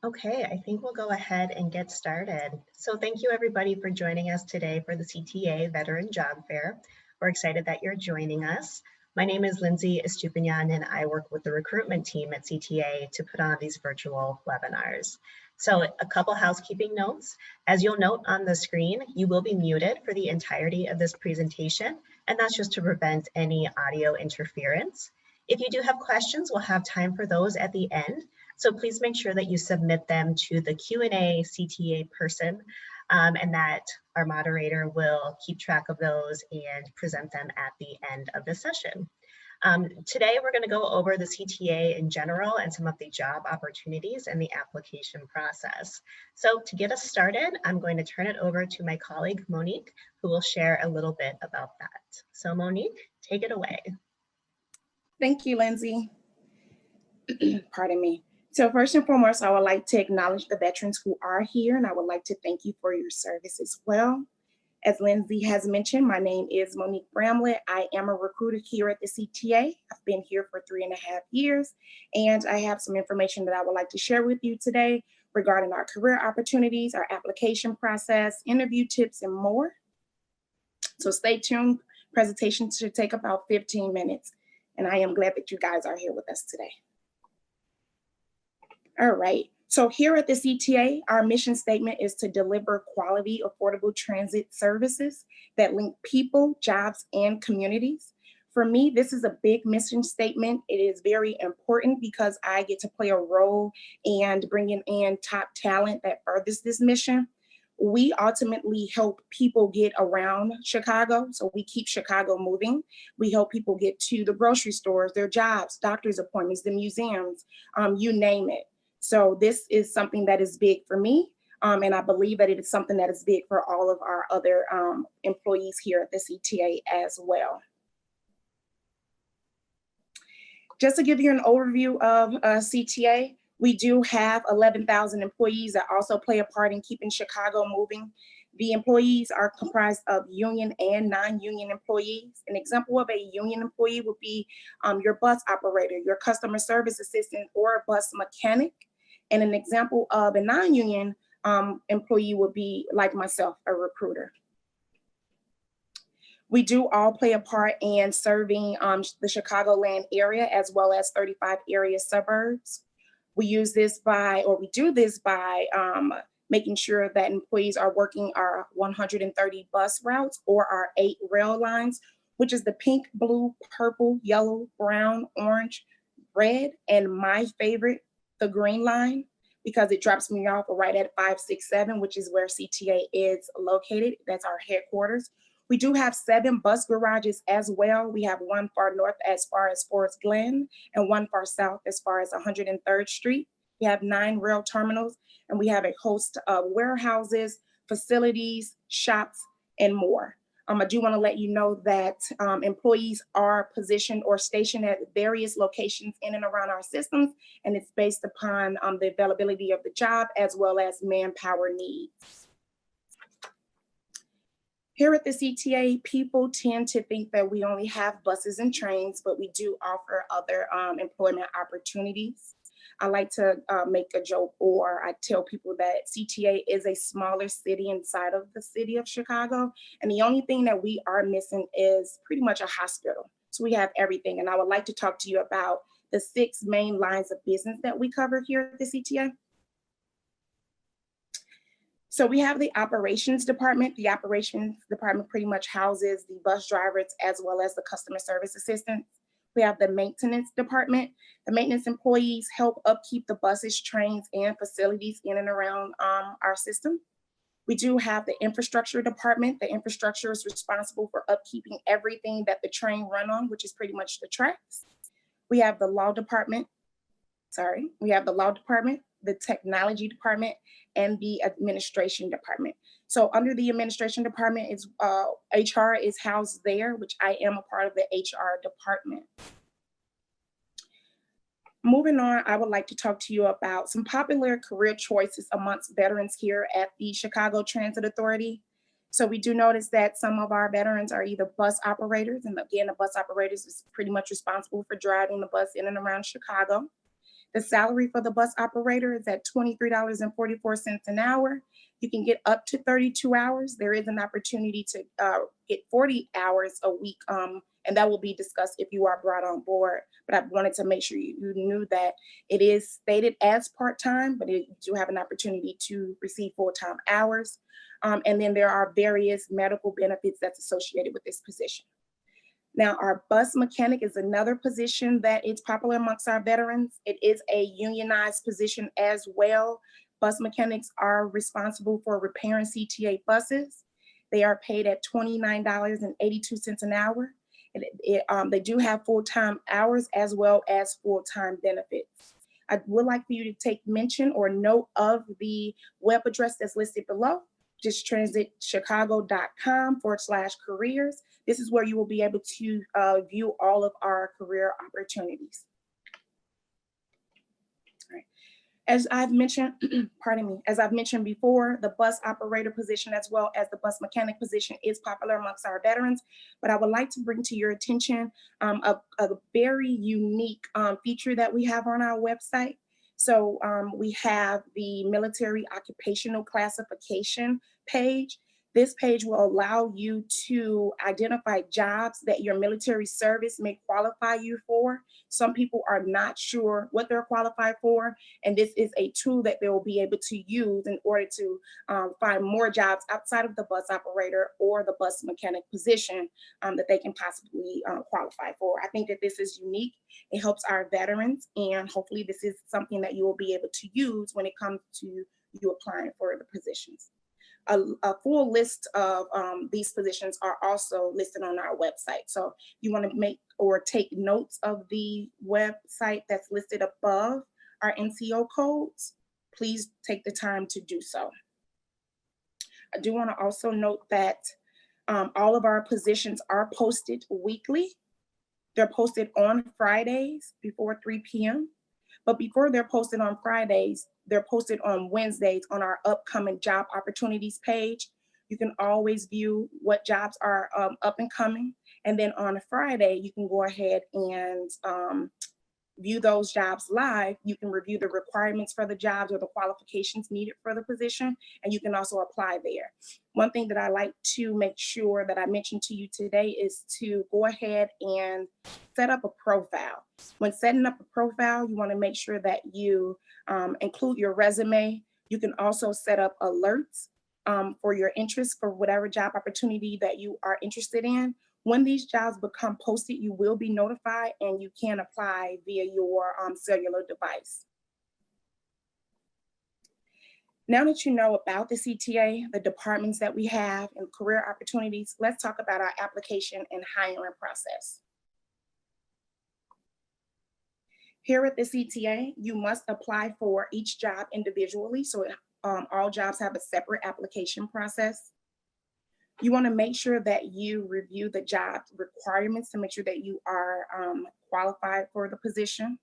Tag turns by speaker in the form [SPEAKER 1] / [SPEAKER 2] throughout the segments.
[SPEAKER 1] Okay, I think we'll go ahead and get started. So thank you everybody for joining us today for the CTA Veteran Job Fair. We're excited that you're joining us. My name is Lindsay Estupiñan and I work with the recruitment team at CTA to put on these virtual webinars. So a couple housekeeping notes. As you'll note on the screen, you will be muted for the entirety of this presentation, and that's just to prevent any audio interference. If you do have questions, we'll have time for those at the end. So please make sure that you submit them to the Q&A CTA person and that our moderator will keep track of those and present them at the end of the session. Today, we're going to go over the CTA in general and some of the job opportunities and the application process. So to get us started, I'm going to turn it over to my colleague, Monique, who will share a little bit about that. So Monique, take it away.
[SPEAKER 2] Thank you, Lindsay. Pardon me. So first and foremost, I would like to acknowledge the veterans who are here, and I would like to thank you for your service as well. As Lindsay has mentioned, my name is Monique Bramlett. I am a recruiter here at the CTA. I've been here for 3.5 years, and I have some information that I would like to share with you today regarding our career opportunities, our application process, interview tips, and more. So stay tuned. Presentation should take about 15 minutes, and I am glad that you guys are here with us today. All right, so here at the CTA, our mission statement is to deliver quality, affordable transit services that link people, jobs, and communities. For me, this is a big mission statement. It is very important because I get to play a role in bringing in top talent that furthers this mission. We ultimately help people get around Chicago, so we keep Chicago moving. We help people get to the grocery stores, their jobs, doctor's appointments, the museums, you name it. So this is something that is big for me, and I believe that it is something that is big for all of our other employees here at the CTA as well. Just to give you an overview of CTA, we do have 11,000 employees that also play a part in keeping Chicago moving. The employees are comprised of union and non-union employees. An example of a union employee would be your bus operator, your customer service assistant, or a bus mechanic. And an example of a non-union employee would be like myself, a recruiter. We do all play a part in serving the Chicagoland area as well as 35 area suburbs. We do this by making sure that employees are working our 130 bus routes or our 8 rail lines, which is the pink, blue, purple, yellow, brown, orange, red, and my favorite, the green line, because it drops me off right at 567, which is where CTA is located. That's our headquarters. We do have 7 bus garages as well. We have one far north as far as Forest Glen and one far south as far as 103rd Street. We have 9 rail terminals, and we have a host of warehouses, facilities, shops, and more. I do want to let you know that employees are positioned or stationed at various locations in and around our systems, and it's based upon the availability of the job as well as manpower needs. Here at the CTA, people tend to think that we only have buses and trains, but we do offer other employment opportunities. I like to make a joke, or I tell people that CTA is a smaller city inside of the city of Chicago. And the only thing that we are missing is pretty much a hospital. So we have everything. And I would like to talk to you about the 6 main lines of business that we cover here at the CTA. So we have the operations department. The operations department pretty much houses the bus drivers as well as the customer service assistants. We have the maintenance department. The maintenance employees help upkeep the buses, trains, and facilities in and around our system. We do have the infrastructure department. The infrastructure is responsible for upkeeping everything that the train run on, which is pretty much the tracks. We have the law department. The technology department, and the administration department. So under the administration department, is HR is housed there, which I am a part of the HR department. Moving on, I would like to talk to you about some popular career choices amongst veterans here at the Chicago Transit Authority. So we do notice that some of our veterans are either bus operators, and again, the bus operators is pretty much responsible for driving the bus in and around Chicago. The salary for the bus operator is at $23.44 an hour. You can get up to 32 hours. There is an opportunity to get 40 hours a week, and that will be discussed if you are brought on board. But I wanted to make sure you knew that it is stated as part-time, but you do have an opportunity to receive full-time hours. And then there are various medical benefits that's associated with this position. Now, our bus mechanic is another position that is popular amongst our veterans. It is a unionized position as well. Bus mechanics are responsible for repairing CTA buses. They are paid at $29.82 an hour. They do have full-time hours as well as full-time benefits. I would like for you to take mention or note of the web address that's listed below, justtransitchicago.com/careers. This is where you will be able to view all of our career opportunities. All right. As I've mentioned, pardon me, as I've mentioned before, the bus operator position as well as the bus mechanic position is popular amongst our veterans, but I would like to bring to your attention a very unique feature that we have on our website. So we have the military occupational classification page. This page will allow you to identify jobs that your military service may qualify you for. Some people are not sure what they're qualified for, and this is a tool that they will be able to use in order to find more jobs outside of the bus operator or the bus mechanic position that they can possibly qualify for. I think that this is unique. It helps our veterans, and hopefully this is something that you will be able to use when it comes to you applying for the positions. A full list of these positions are also listed on our website. So you want to make or take notes of the website that's listed above our NCO codes, please take the time to do so. I do want to also note that all of our positions are posted weekly. They're posted on Fridays before 3 p.m. But before they're posted on Fridays, they're posted on Wednesdays on our upcoming job opportunities page. You can always view what jobs are up and coming. And then on a Friday, you can go ahead and view those jobs live. You can review the requirements for the jobs or the qualifications needed for the position, and you can also apply there. One thing that I like to make sure that I mention to you today is to go ahead and set up a profile. When setting up a profile, you want to make sure that you include your resume. You can also set up alerts for your interest for whatever job opportunity that you are interested in. When these jobs become posted, you will be notified and you can apply via your cellular device. Now that you know about the CTA, the departments that we have and career opportunities, let's talk about our application and hiring process. Here at the CTA, you must apply for each job individually. So all jobs have a separate application process. You want to make sure that you review the job requirements to make sure that you are qualified for the position.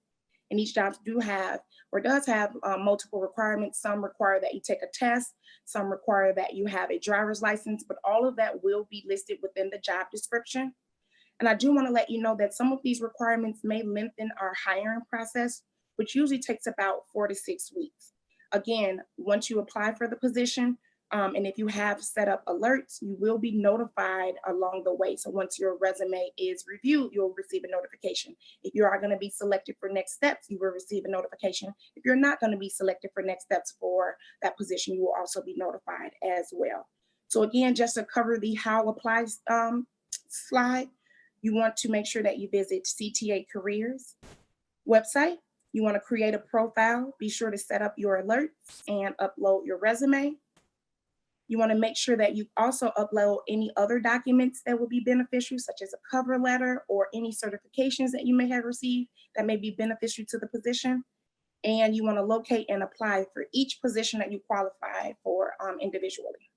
[SPEAKER 2] And each job does have multiple requirements. Some require that you take a test, some require that you have a driver's license, but all of that will be listed within the job description. And I do want to let you know that some of these requirements may lengthen our hiring process, which usually takes about 4 to 6 weeks. Again, once you apply for the position, and if you have set up alerts, you will be notified along the way. So once your resume is reviewed, you'll receive a notification. If you are going to be selected for next steps, you will receive a notification. If you're not going to be selected for next steps for that position, you will also be notified as well. So again, just to cover the how applies slide, you want to make sure that you visit CTA Careers website. You want to create a profile. Be sure to set up your alerts and upload your resume. You want to make sure that you also upload any other documents that will be beneficial, such as a cover letter or any certifications that you may have received that may be beneficial to the position. And you want to locate and apply for each position that you qualify for individually.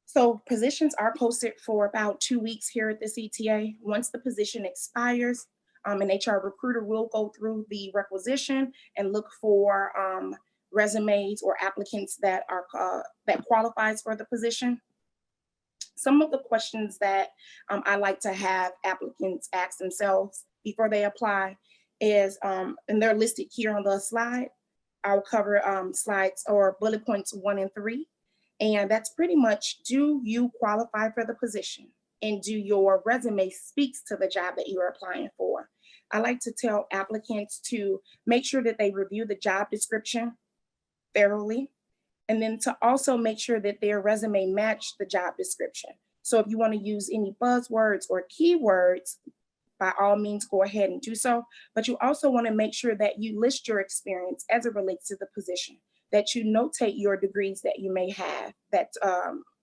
[SPEAKER 2] So positions are posted for about 2 weeks here at the CTA. Once the position expires, an HR recruiter will go through the requisition and look for resumes or applicants that qualifies for the position. Some of the questions that I like to have applicants ask themselves before they apply is, and they're listed here on the slide. I'll cover slides or bullet points 1 and 3. And that's pretty much, do you qualify for the position? And do your resume speaks to the job that you're applying for? I like to tell applicants to make sure that they review the job description thoroughly, and then to also make sure that their resume match the job description. So if you want to use any buzzwords or keywords, by all means, go ahead and do so. But you also want to make sure that you list your experience as it relates to the position, that you notate your degrees that you may have that's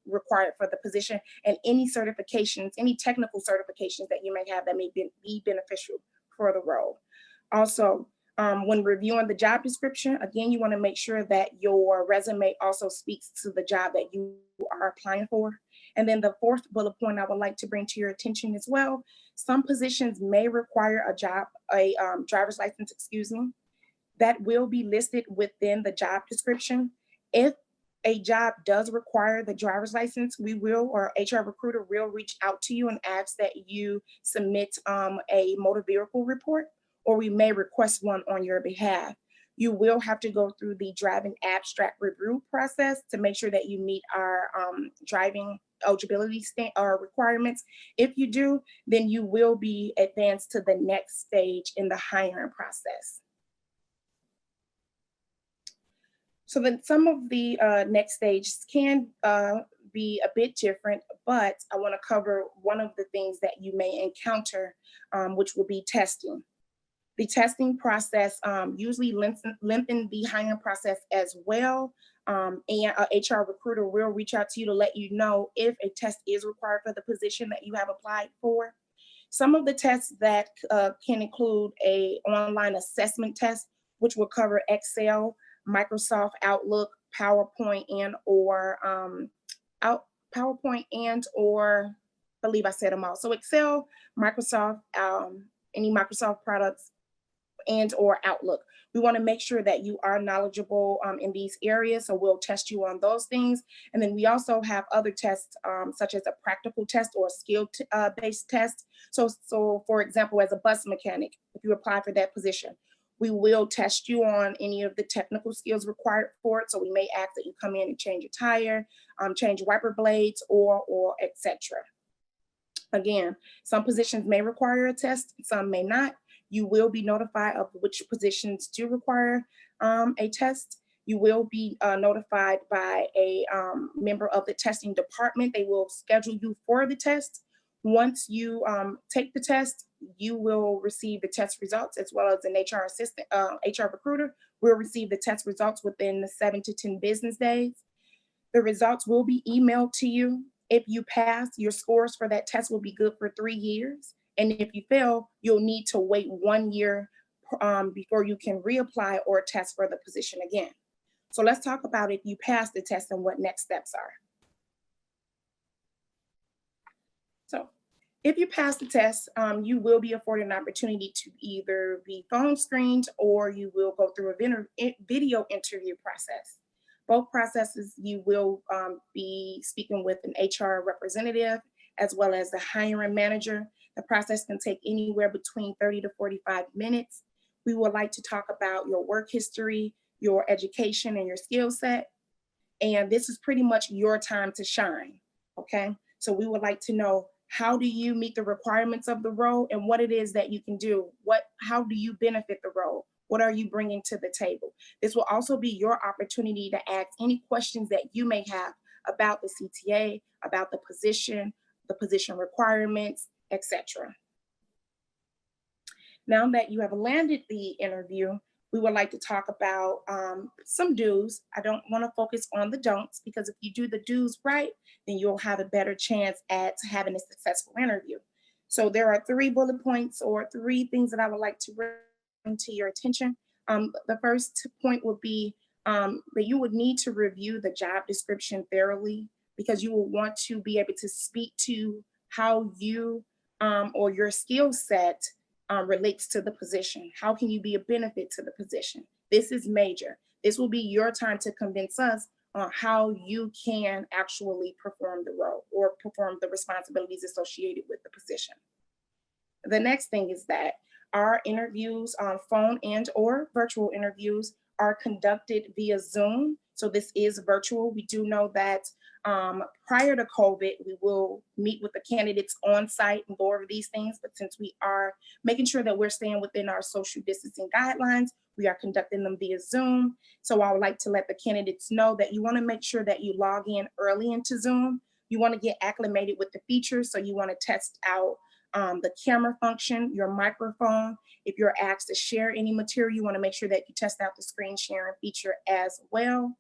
[SPEAKER 2] required for the position, and any certifications, any technical certifications that you may have that may be beneficial for the role. Also, when reviewing the job description, again, you want to make sure that your resume also speaks to the job that you are applying for. And then the fourth bullet point I would like to bring to your attention as well, some positions may require a driver's license, that will be listed within the job description. If a job does require the driver's license, we will, or HR recruiter will reach out to you and ask that you submit a motor vehicle report, or we may request one on your behalf. You will have to go through the driving abstract review process to make sure that you meet our driving eligibility requirements. If you do, then you will be advanced to the next stage in the hiring process. So then some of the next stages can be a bit different, but I want to cover one of the things that you may encounter, which will be testing. The testing process usually lengthen the hiring process as well, and an HR recruiter will reach out to you to let you know if a test is required for the position that you have applied for. Some of the tests that can include an online assessment test, which will cover Excel, Microsoft Outlook, PowerPoint, and or I believe I said them all. So Excel, Microsoft, any Microsoft products, and or Outlook. We want to make sure that you are knowledgeable in these areas, so we'll test you on those things. And then we also have other tests, such as a practical test or a skill-based test. So for example, as a bus mechanic, if you apply for that position, we will test you on any of the technical skills required for it. So we may ask that you come in and change your tire, change wiper blades, or etc. Again, some positions may require a test, some may not. You will be notified of which positions do require a test. You will be notified by a member of the testing department. They will schedule you for the test. Once you take the test, you will receive the test results, as well as an HR assistant, HR recruiter will receive the test results within 7 to 10 business days. The results will be emailed to you. If you pass, your scores for that test will be good for 3 years. And if you fail, you'll need to wait 1 year before you can reapply or test for the position again. So let's talk about if you pass the test and what next steps are. So if you pass the test, you will be afforded an opportunity to either be phone screened or you will go through a video interview process. Both processes, you will be speaking with an HR representative as well as the hiring manager. The process can take anywhere between 30 to 45 minutes. We would like to talk about your work history, your education, and your skill set. And this is pretty much your time to shine, okay? So we would like to know, how do you meet the requirements of the role and what it is that you can do? How do you benefit the role? What are you bringing to the table? This will also be your opportunity to ask any questions that you may have about the CTA, about the position requirements, etc. Now that you have landed the interview, we would like to talk about some do's. I don't want to focus on the don'ts, because if you do the do's right, then you'll have a better chance at having a successful interview. So there are 3 bullet points or 3 things that I would like to bring to your attention. The first point would be that you would need to review the job description thoroughly, because you will want to be able to speak to how you or your skill set relates to the position. How can you be a benefit to the position? This is major. This will be your time to convince us on how you can actually perform the role or perform the responsibilities associated with the position. The next thing is that Our interviews, phone and or virtual interviews, are conducted via Zoom. So this is virtual. We do know that prior to COVID, we will meet with the candidates on site and go over these things. But since we are making sure that we're staying within our social distancing guidelines, we are conducting them via Zoom. So I would like to let the candidates know that you want to make sure that you log in early into Zoom. You want to get acclimated with the features. So you want to test out the camera function, your microphone. If you're asked to share any material, you want to make sure that you test out the screen sharing feature as well.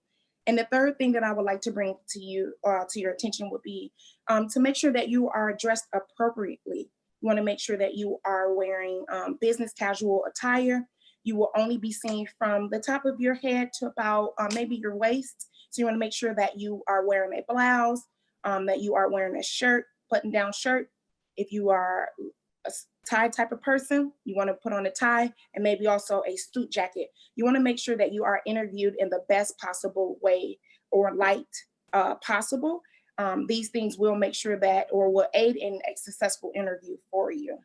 [SPEAKER 2] And the third thing that I would like to bring to you, to your attention, would be to make sure that you are dressed appropriately. You want to make sure that you are wearing business casual attire. You will only be seen from the top of your head to about maybe your waist. So you want to make sure that you are wearing a blouse, that you are wearing a shirt, button-down shirt. If you are a tie type of person, you want to put on a tie and maybe also a suit jacket. You want to make sure that you are interviewed in the best possible way or light possible. These things will make sure that, or will aid in a successful interview for you.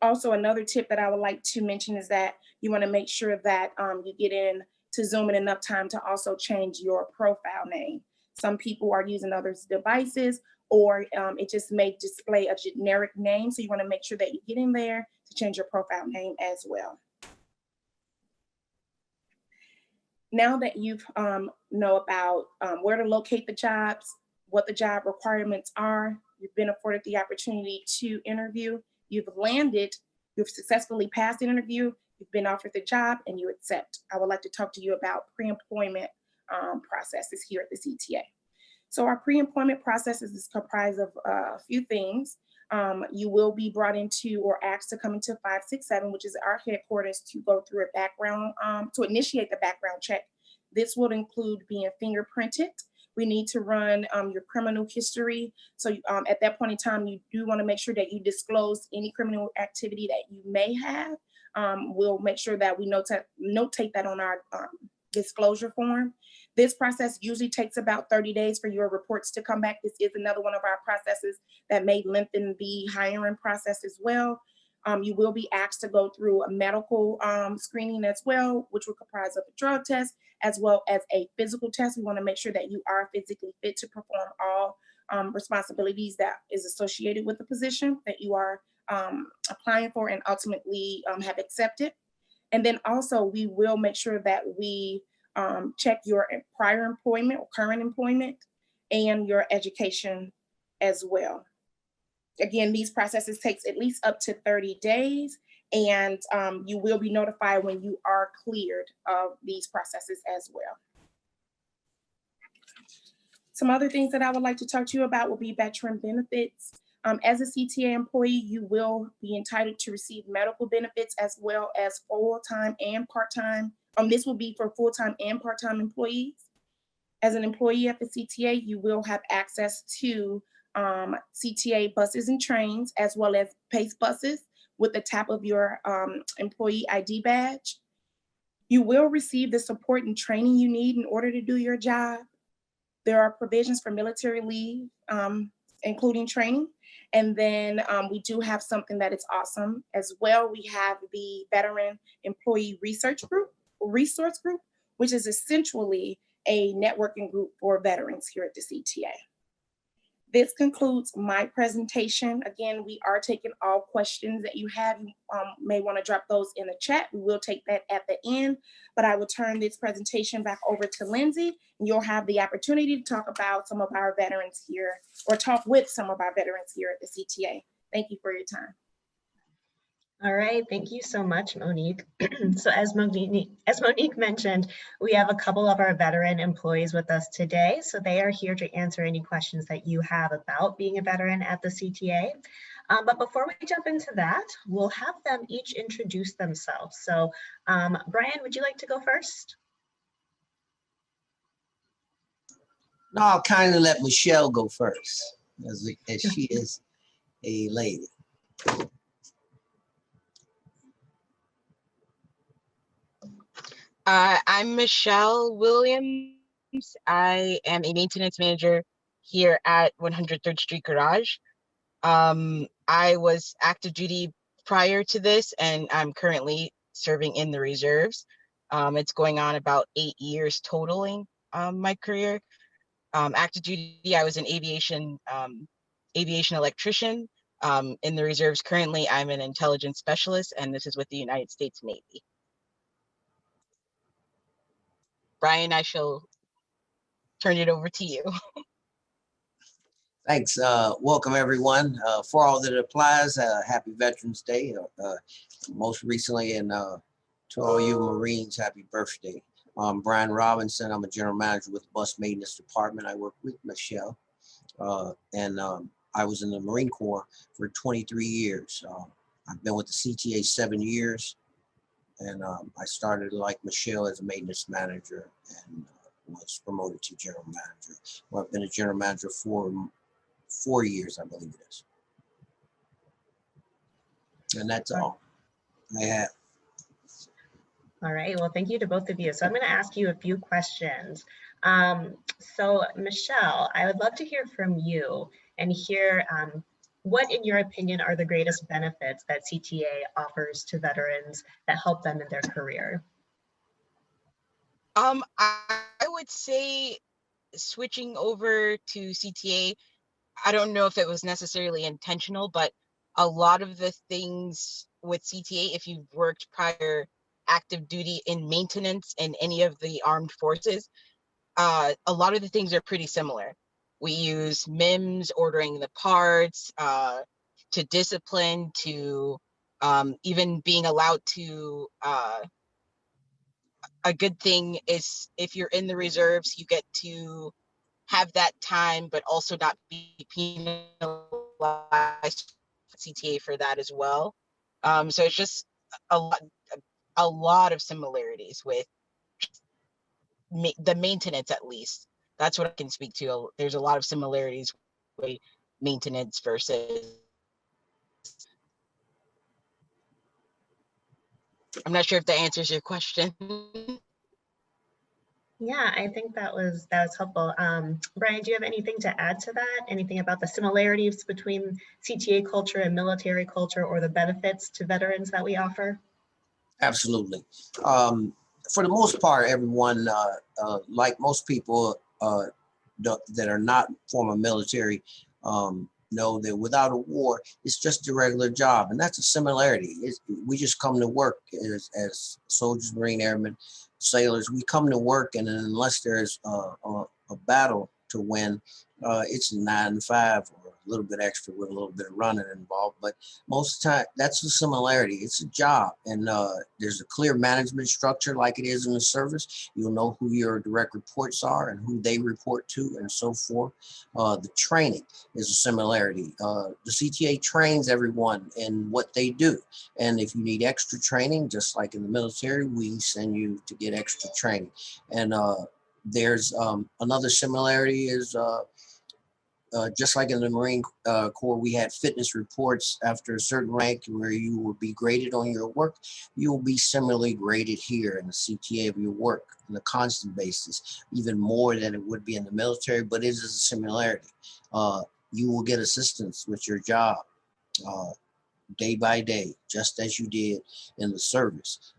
[SPEAKER 2] Also, another tip that I would like to mention is that you want to make sure that you get in to Zoom in enough time to also change your profile name. Some people are using others' devices, or it just may display a generic name. So you want to make sure that you get in there to change your profile name as well. Now that you've know about where to locate the jobs, what the job requirements are, you've been afforded the opportunity to interview, you've landed, you've successfully passed an interview, you've been offered the job, and you accept. I would like to talk to you about pre-employment processes here at the CTA. So our pre-employment processes is comprised of a few things. You will be brought into or asked to come into 567, which is our headquarters, to go through a background, to initiate the background check. This will include being fingerprinted. We need to run your criminal history. So at that point in time, you do want to make sure that you disclose any criminal activity that you may have. We'll make sure that we notate that on our disclosure form. This process usually takes about 30 days for your reports to come back. This is another one of our processes that may lengthen the hiring process as well. You will be asked to go through a medical screening as well, which will comprise of a drug test as well as a physical test. We want to make sure that you are physically fit to perform all responsibilities that is associated with the position that you are applying for and ultimately have accepted. And then also we will make sure that we check your prior employment or current employment and your education as well. Again, these processes takes at least up to 30 days, and you will be notified when you are cleared of these processes as well. Some other things that I would like to talk to you about will be veteran benefits. As a CTA employee, you will be entitled to receive medical benefits as well as full-time and part-time. This will be for full-time and part-time employees. As an employee at the CTA, you will have access to CTA buses and trains, as well as PACE buses with the tap of your employee ID badge. You will receive the support and training you need in order to do your job. There are provisions for military leave, including training. And then we do have something that is awesome as well. We have the Veteran Employee Resource Group, which is essentially a networking group for veterans here at the CTA. This concludes my presentation. Again, we are taking all questions that you have. You may want to drop those in the chat. We will take that at the end, but I will turn this presentation back over to Lindsay, and you'll have the opportunity to talk about some of our veterans here, or talk with some of our veterans here at the CTA. Thank you for your time.
[SPEAKER 1] All right, thank you so much, Monique. So as Monique mentioned, we have a couple of our veteran employees with us today. So they are here to answer any questions that you have about being a veteran at the CTA. But before we jump into that, we'll have them each introduce themselves. So Brian, would you like to go first?
[SPEAKER 3] No, I'll kind of let Michelle go first, as she is a lady.
[SPEAKER 4] I'm Michelle Williams. I am a maintenance manager here at 103rd Street Garage. I was active duty prior to this, and I'm currently serving in the reserves. It's going on about 8 years totaling my career. Active duty, I was an aviation electrician. In the reserves currently, I'm an intelligence specialist, and this is with the United States Navy. Brian, I shall turn it over to you.
[SPEAKER 3] Thanks. Welcome, everyone. For all that applies, happy Veterans Day. Most recently, and to all you Marines, happy birthday. I'm Brian Robinson. I'm a general manager with the Bus Maintenance Department. I work with Michelle, and I was in the Marine Corps for 23 years. I've been with the CTA 7 years, and I started like Michelle as a maintenance manager and was promoted to general manager. Well, I've been a general manager for 4 years, I believe it is. And that's all I have.
[SPEAKER 1] All right, well, thank you to both of you. So I'm going to ask you a few questions. So Michelle, I would love to hear from you and hear what, in your opinion, are the greatest benefits that CTA offers to veterans that help them in their career?
[SPEAKER 4] I would say switching over to CTA, I don't know if it was necessarily intentional, but a lot of the things with CTA, if you've worked prior active duty in maintenance in any of the armed forces, a lot of the things are pretty similar. We use MIMS, ordering the parts, to discipline, to even being allowed to, a good thing is if you're in the reserves, you get to have that time, but also not be penalized CTA for that as well. So it's just a lot, a lot of similarities with the maintenance, at least. That's what I can speak to. There's a lot of similarities with maintenance versus. I'm not sure if that answers your question.
[SPEAKER 1] Yeah, I think that was helpful. Brian, do you have anything to add to that? Anything about the similarities between CTA culture and military culture, or the benefits to veterans that we offer?
[SPEAKER 3] Absolutely. For the most part, everyone, like most people that are not former military, know that without a war, it's just a regular job. And that's a similarity. We just come to work as soldiers, Marine Airmen, sailors. We come to work, and unless there's a battle to win, it's a 9 to 5 or a little bit extra with a little bit of running involved. But most of the time, that's the similarity. It's a job, and there's a clear management structure like it is in the service. You'll know who your direct reports are and who they report to, and so forth. The training is a similarity. The CTA trains everyone in what they do, and if you need extra training, just like in the military, we send you to get extra training. And there's another similarity is just like in the Marine Corps, we had fitness reports after a certain rank where you will be graded on your work. You will be similarly graded here in the CTA of your work on a constant basis, even more than it would be in the military, but it is a similarity. You will get assistance with your job day by day, just as you did in the service.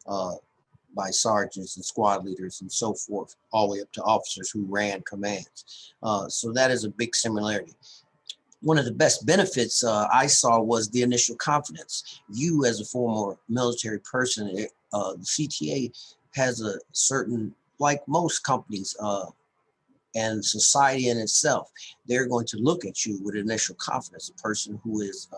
[SPEAKER 3] By sergeants and squad leaders and so forth, all the way up to officers who ran commands. So that is a big similarity. One of the best benefits I saw was the initial confidence. You, as a former military person, the CTA has a certain, like most companies and society in itself, they're going to look at you with initial confidence. A person who is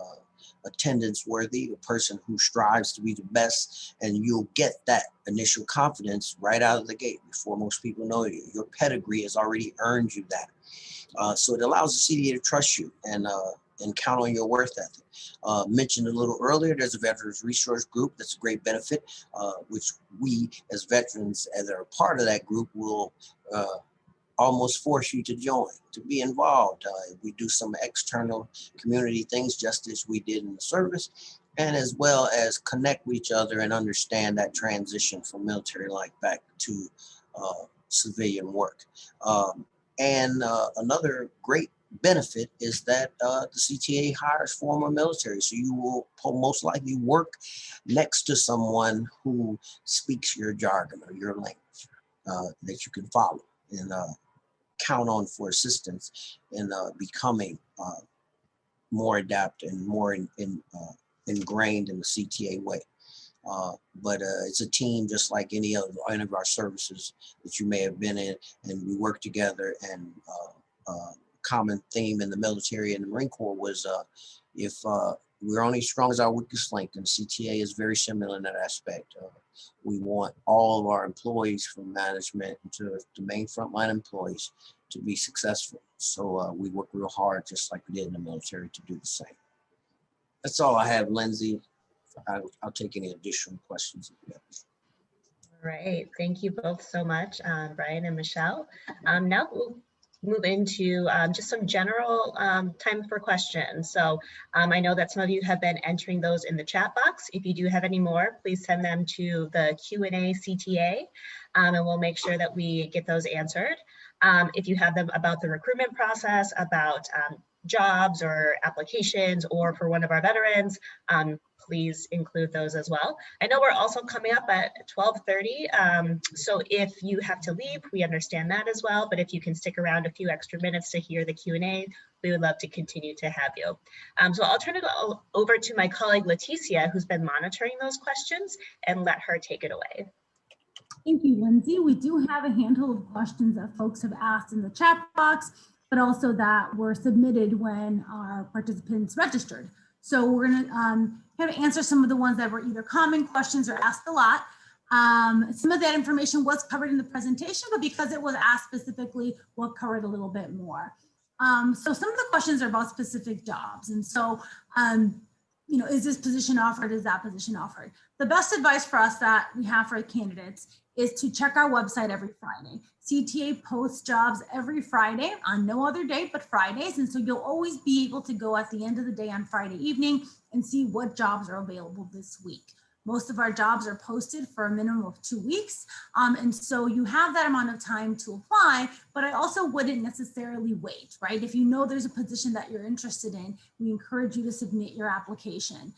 [SPEAKER 3] attendance worthy, a person who strives to be the best, and you'll get that initial confidence right out of the gate before most people know you. Your pedigree has already earned you that. So it allows the CTA to trust you and count on your work ethic. Mentioned a little earlier, there's a Veterans Resource Group. That's a great benefit, which we as veterans that are part of that group will almost force you to join, to be involved. We do some external community things just as we did in the service, and as well as connect with each other and understand that transition from military life back to civilian work. And another great benefit is that the CTA hires former military. So you will most likely work next to someone who speaks your jargon or your language that you can follow and count on for assistance in becoming more adept and more ingrained in the CTA way. But it's a team just like any of our services that you may have been in, and we work together. And common theme in the military and the Marine Corps was if we're only as strong as our weakest link, and CTA is very similar in that aspect. We want all of our employees from management to the main frontline employees to be successful. So we work real hard, just like we did in the military, to do the same. That's all I have, Lindsay. I'll take any additional questions if you have.
[SPEAKER 1] All right, thank you both so much, Brian and Michelle. Now we'll move into just some general time for questions. So I know that some of you have been entering those in the chat box. If you do have any more, please send them to the Q&A CTA, and we'll make sure that we get those answered. If you have them about the recruitment process, about jobs or applications, or for one of our veterans, please include those as well. I know we're also coming up at 12:30, so if you have to leave, we understand that as well, but if you can stick around a few extra minutes to hear the Q&A, we would love to continue to have you. So I'll turn it over to my colleague Leticia, who's been monitoring those questions, and let her take it away.
[SPEAKER 5] Thank you, Lindsay. We do have a handful of questions that folks have asked in the chat box, but also that were submitted when our participants registered. So we're going to kind of answer some of the ones that were either common questions or asked a lot. Some of that information was covered in the presentation, but because it was asked specifically, we'll cover it a little bit more. So some of the questions are about specific jobs. And so, you know, is this position offered? Is that position offered? The best advice for us that we have for candidates is to check our website every Friday. CTA posts jobs every Friday on no other day but Fridays. And so you'll always be able to go at the end of the day on Friday evening and see what jobs are available this week. Most of our jobs are posted for a minimum of 2 weeks. And so you have that amount of time to apply, but I also wouldn't necessarily wait, right? If you know there's a position that you're interested in, we encourage you to submit your application.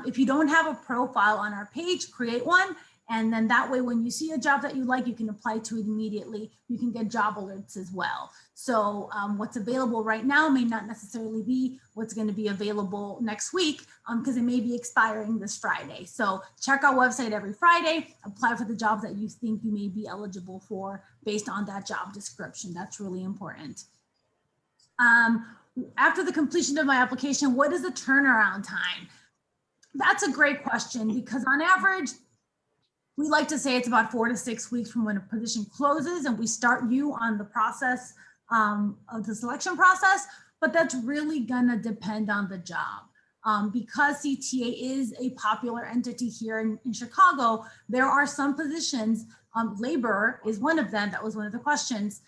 [SPEAKER 5] If you don't have a profile on our page, create one. And then that way, when you see a job that you like, you can apply to it immediately. You can get job alerts as well. So what's available right now may not necessarily be what's going to be available next week because it may be expiring this Friday. So check our website every Friday, apply for the jobs that you think you may be eligible for based on that job description. That's really important. After the completion of my application, what is the turnaround time? That's a great question because on average, we like to say it's about 4 to 6 weeks from when a position closes and we start you on the process of the selection process, but that's really gonna depend on the job. Because CTA is a popular entity here in Chicago, there are some positions, labor is one of them, that was one of the questions,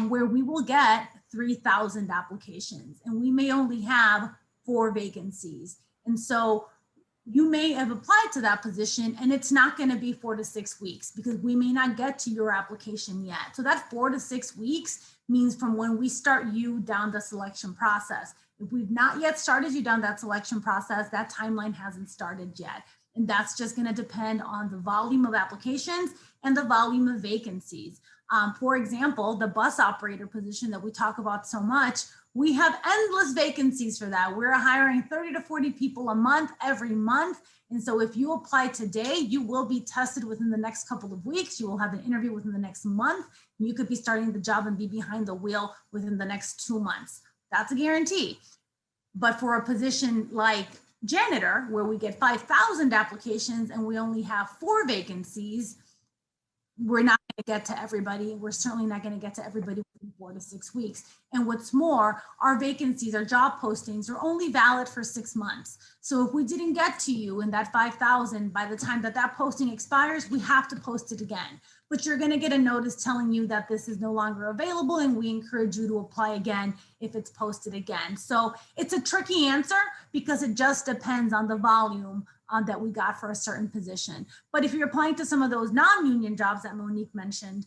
[SPEAKER 5] where we will get 3,000 applications and we may only have 4 vacancies. And so you may have applied to that position and it's not going to be 4 to 6 weeks because we may not get to your application yet. So that 4 to 6 weeks means from when we start you down the selection process. If we've not yet started you down that selection process, that timeline hasn't started yet. And that's just going to depend on the volume of applications and the volume of vacancies. For example, the bus operator position that we talk about so much, we have endless vacancies for that. We're hiring 30 to 40 people a month, every month. And so if you apply today, you will be tested within the next couple of weeks. You will have an interview within the next month. You could be starting the job and be behind the wheel within the next 2 months. That's a guarantee. But for a position like janitor, where we get 5,000 applications and we only have 4 vacancies, we're not going to get to everybody. We're certainly not going to get to everybody within 4 to 6 weeks. And what's more, our vacancies, our job postings are only valid for 6 months. So if we didn't get to you in that 5,000, by the time that that posting expires, we have to post it again. But you're going to get a notice telling you that this is no longer available, and we encourage you to apply again if it's posted again. So it's a tricky answer because it just depends on the volume that we got for a certain position. But if you're applying to some of those non-union jobs that Monique mentioned,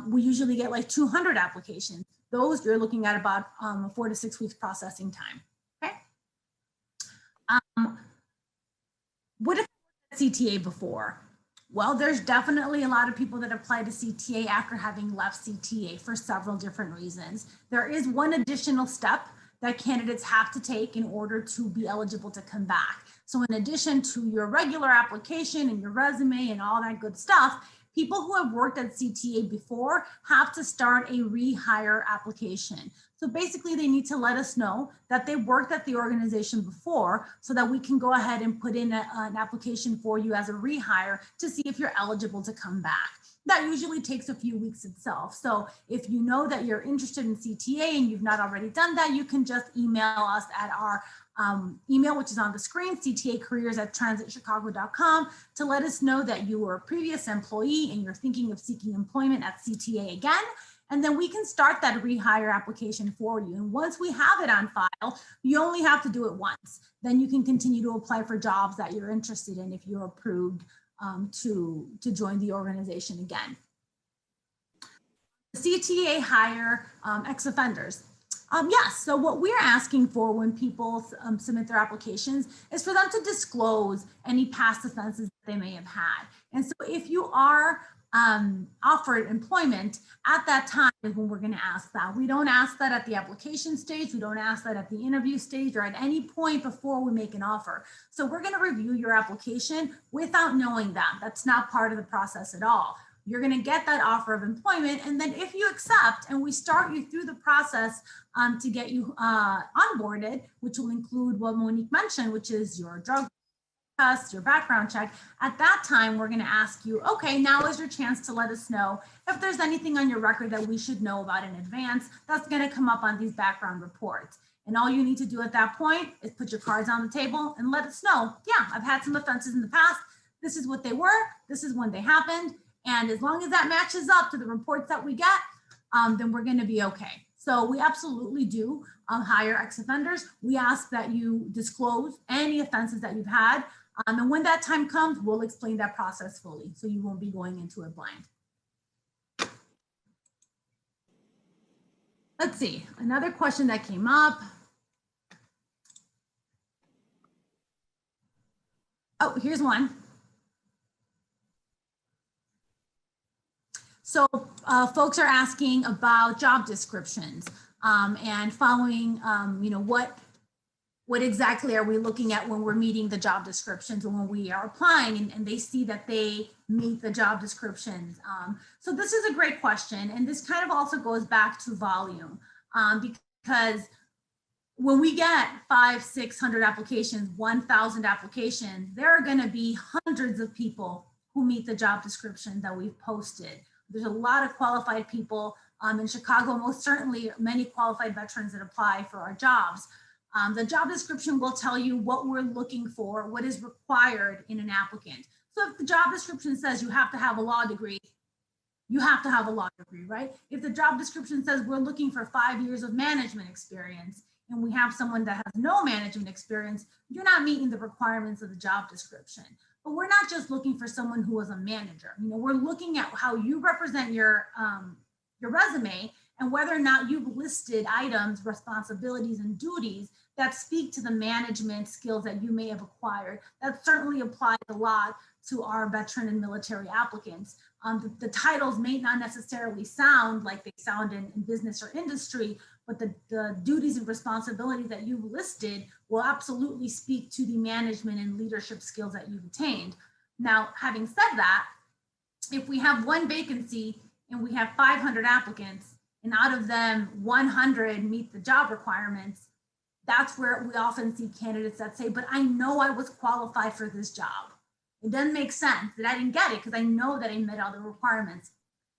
[SPEAKER 5] we usually get like 200 applications. those you're looking at about 4 to 6 weeks processing time. Okay. What if CTA before? Well, there's definitely a lot of people that apply to CTA after having left CTA for several different reasons. There is one additional step that candidates have to take in order to be eligible to come back. So in addition to your regular application and your resume and all that good stuff, people who have worked at CTA before have to start a rehire application. So basically they need to let us know that they worked at the organization before so that we can go ahead and put in an application for you as a rehire to see if you're eligible to come back. That usually takes a few weeks itself. So if you know that you're interested in CTA and you've not already done that, you can just email us at our email, which is on the screen, ctacareers@transitchicago.com, to let us know that you were a previous employee and you're thinking of seeking employment at CTA again. And then we can start that rehire application for you. And once we have it on file, you only have to do it once. Then you can continue to apply for jobs that you're interested in if you're approved to join the organization again. The CTA hire ex-offenders. Yes, so what we're asking for when people submit their applications is for them to disclose any past offenses that they may have had. And so if you are offered employment, at that time is when we're going to ask that. We don't ask that at the application stage. We don't ask that at the interview stage or at any point before we make an offer. So we're going to review your application without knowing that. That's not part of the process at all. You're going to get that offer of employment. And then if you accept and we start you through the process to get you onboarded, which will include what Monique mentioned, which is your drug test, your background check, at that time, we're going to ask you, okay, now is your chance to let us know if there's anything on your record that we should know about in advance that's going to come up on these background reports. And all you need to do at that point is put your cards on the table and let us know, yeah, I've had some offenses in the past. This is what they were. This is when they happened. And as long as that matches up to the reports that we get, then we're going to be okay. So we absolutely do hire ex-offenders. We ask that you disclose any offenses that you've had. And when that time comes, we'll explain that process fully, so you won't be going into it blind. Let's see, another question that came up. Oh, here's one. So folks are asking about job descriptions and following, what exactly are we looking at when we're meeting the job descriptions and when we are applying and they see that they meet the job descriptions. So this is a great question. And this kind of also goes back to volume because when we get 500-600 applications, 1,000 applications, there are going to be hundreds of people who meet the job description that we've posted. There's a lot of qualified people in Chicago, most certainly many qualified veterans that apply for our jobs. The job description will tell you what we're looking for, what is required in an applicant. So if the job description says you have to have a law degree, you have to have a law degree, right? If the job description says we're looking for 5 years of management experience and we have someone that has no management experience, you're not meeting the requirements of the job description. But we're not just looking for someone who is a manager. We're looking at how you represent your resume and whether or not you've listed items, responsibilities, and duties that speak to the management skills that you may have acquired. That certainly applies a lot to our veteran and military applicants. The titles may not necessarily sound like they sound in business or industry, but the duties and responsibilities that you've listed will absolutely speak to the management and leadership skills that you've attained. Now, having said that, if we have one vacancy and we have 500 applicants, and out of them 100 meet the job requirements, that's where we often see candidates that say, but I know I was qualified for this job. It doesn't make sense that I didn't get it because I know that I met all the requirements.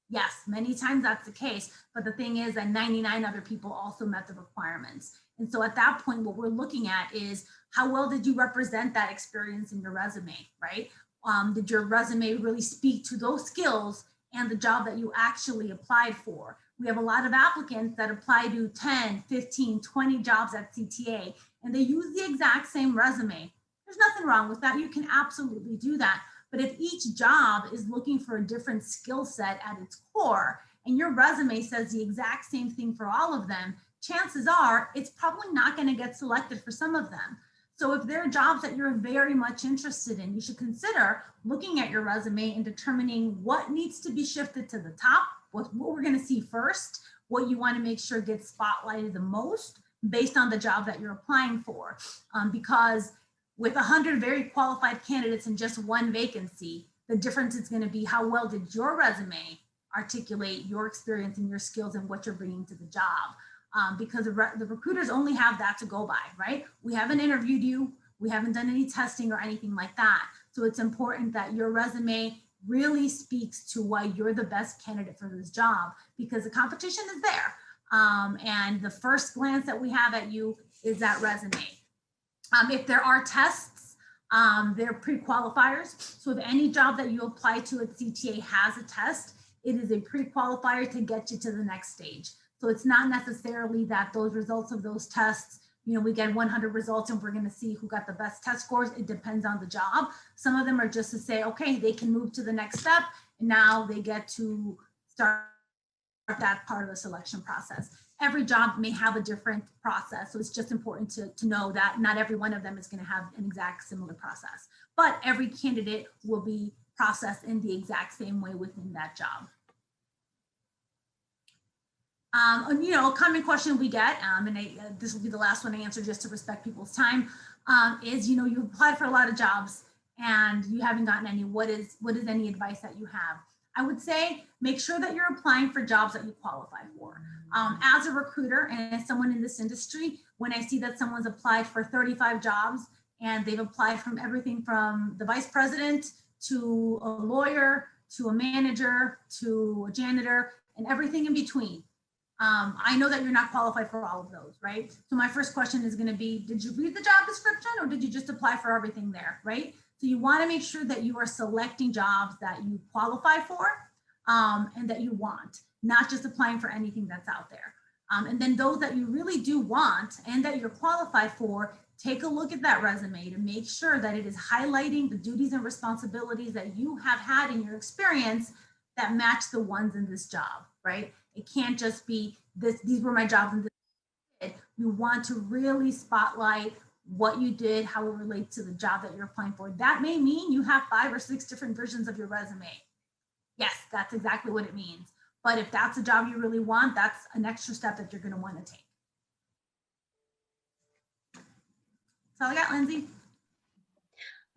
[SPEAKER 5] Yes, many times that's the case, but the thing is that 99 other people also met the requirements. And so at that point, what we're looking at is how well did you represent that experience in your resume, right? Did your resume really speak to those skills and the job that you actually applied for? We have a lot of applicants that apply to 10, 15, 20 jobs at CTA, and they use the exact same resume. There's nothing wrong with that. You can absolutely do that. But if each job is looking for a different skill set at its core, and your resume says the exact same thing for all of them, chances are it's probably not going to get selected for some of them. So if there are jobs that you're very much interested in, you should consider looking at your resume and determining what needs to be shifted to the top, what we're going to see first, what you want to make sure gets spotlighted the most based on the job that you're applying for. Because with 100 very qualified candidates and just one vacancy, the difference is going to be how well did your resume articulate your experience and your skills and what you're bringing to the job. Because the recruiters only have that to go by, right? We haven't interviewed you. We haven't done any testing or anything like that. So it's important that your resume really speaks to why you're the best candidate for this job, because the competition is there. And the first glance that we have at you is that resume. If there are tests, they're pre-qualifiers. So if any job that you apply to at CTA has a test, it is a pre-qualifier to get you to the next stage. So it's not necessarily that those results of those tests, you know, we get 100 results and we're going to see who got the best test scores. It depends on the job. Some of them are just to say, okay, they can move to the next step, and now they get to start that part of the selection process. Every job may have a different process. So it's just important to know that not every one of them is going to have an exact similar process, but every candidate will be processed in the exact same way within that job. You know, a common question we get, and this will be the last one I answer just to respect people's time, is, you know, you applied for a lot of jobs and you haven't gotten any. What is any advice that you have? I would say make sure that you're applying for jobs that you qualify for. As a recruiter and as someone in this industry, when I see that someone's applied for 35 jobs and they've applied from everything from the vice president to a lawyer to a manager to a janitor and everything in between, I know that you're not qualified for all of those, right? So my first question is going to be, did you read the job description or did you just apply for everything there, right? So you want to make sure that you are selecting jobs that you qualify for and that you want, not just applying for anything that's out there. And then those that you really do want and that you're qualified for, take a look at that resume to make sure that it is highlighting the duties and responsibilities that you have had in your experience that match the ones in this job, right? It can't just be this, these were my jobs and this. You want to really spotlight what you did, how it relates to the job that you're applying for. That may mean you have 5 or 6 different versions of your resume. Yes, that's exactly what it means. But if that's a job you really want, that's an extra step that you're going to want to take. That's all I got, Lindsay.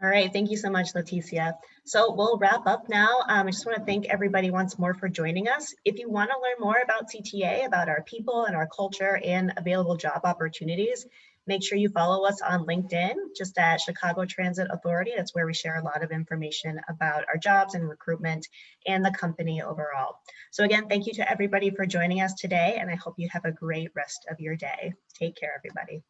[SPEAKER 1] All right, thank you so much, Leticia. So we'll wrap up now. I just want to thank everybody once more for joining us. If you want to learn more about CTA, about our people and our culture and available job opportunities, make sure you follow us on LinkedIn, just at Chicago Transit Authority. That's where we share a lot of information about our jobs and recruitment and the company overall. So again, thank you to everybody for joining us today, and I hope you have a great rest of your day. Take care, everybody.